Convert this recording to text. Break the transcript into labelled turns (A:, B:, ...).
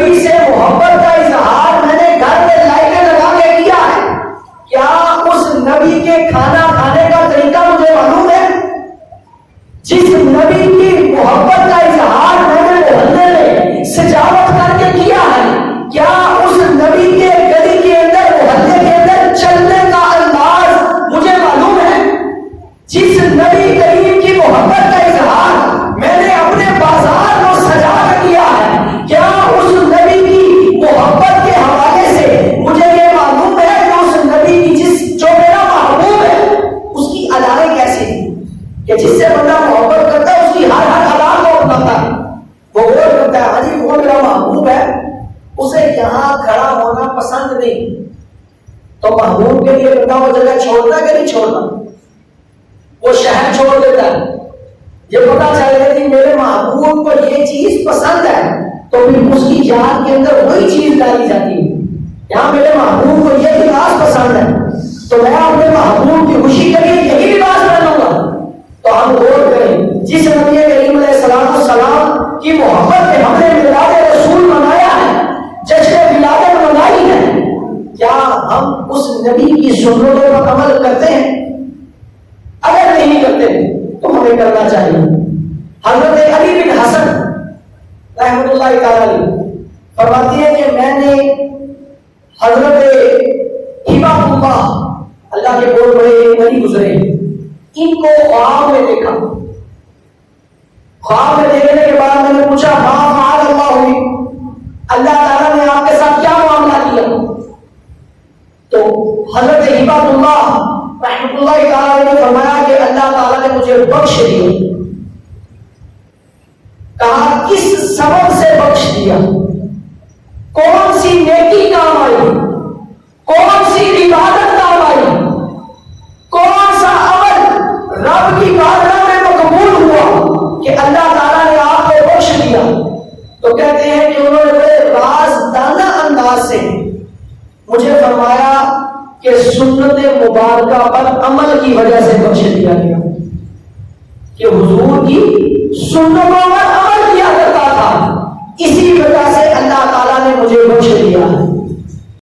A: نبی سے محبت کا اظہار میں نے گھر میں لائٹیں لگا کے کیا ہے، کیا اس نبی کے کھانا کھانے کا طریقہ مجھے معلوم ہے؟ جس نبی کی محبت کا اظہار میں نے محلے میں سجاوٹ کر کے کیا ہے، کیا اس نبی کے گلی کے اندر محلے کے اندر چلنے کا انداز مجھے معلوم ہے؟ جس نبی کریم کی محبت کا اظہار میں نے اپنے بازار کو سجا کر کیا ہے، کیا اس نبی کی محبت کے حوالے سے مجھے یہ معلوم ہے کہ اس نبی کی جو میرا محبوب ہے اس کی ادائیں کیسی تھی، کہ جس سے بندہ محبت کرتا ہے اس کی ہر ادا کو اپناتا ہے، وہ غور کرتا ہے ہاں جی وہ میرا محبوب ہے، اسے یہاں کھڑا ہونا پسند نہیں، تو محبوب کے لیے بندہ وہ جگہ چھوڑتا کہ نہیں چھوڑتا؟ وہ شہر چھوڑ دیتا ہے، یہ پتا چل گیا کہ میرے محبوب کو یہ چیز پسند ہے تو پھر اس کی جان کے اندر وہی چیز ڈالی جاتی ہے، یہاں میرے محبوب کو یہ لباس پسند ہے تو میں اپنے محبوب کی خوشی کے لیے یہی لباس پہنوں گا۔ تو ہم غور کریں، جس نبی کریم علیہ السلام کی محبت میں ہم نے میلاد رسول منایا ہے، جشن ولادت منائی ہے، کیا ہم اس نبی کی سنتوں پر عمل کرتے ہیں؟ اگر نہیں کرتے تو ہمیں کرنا چاہیے۔ حضرت علی بن حسن رحمۃ اللہ تعالی علیہ فرماتے ہیں کہ میں نے حضرت ہبہ اللہ، اللہ کے بہت بڑے نبی گزرے، ان کو خواب میں دیکھا، خواب میں دیکھنے کے بعد میں نے پوچھا ما فعل اللہ ہوئی، اللہ تعالیٰ نے آپ کے ساتھ کیا معاملہ کیا؟ تو حضرت ہبہ اللہ رحمۃ اللہ تعالیٰ نے فرمایا کہ اللہ تعالیٰ نے مجھے بخش دیا۔ کہا کس سبب سے بخش دیا؟ کون سی نیکی کام آئی؟ کون سی عبادت کام آئی؟ کون سا عمل رب کی بارگاہ میں مقبول ہوا کہ اللہ تعالیٰ نے آپ کو بخش دیا؟ تو کہتے ہیں کہ انہوں نے بڑے رازدانہ انداز سے مجھے فرمایا کہ سنت مبارکہ پر عمل کی وجہ سے بخش دیا گیا، کہ حضور کی سنتوں پر عمل کیا کرتا تھا، اسی وجہ سے اللہ تعالیٰ نے مجھے بخش دیا ہے۔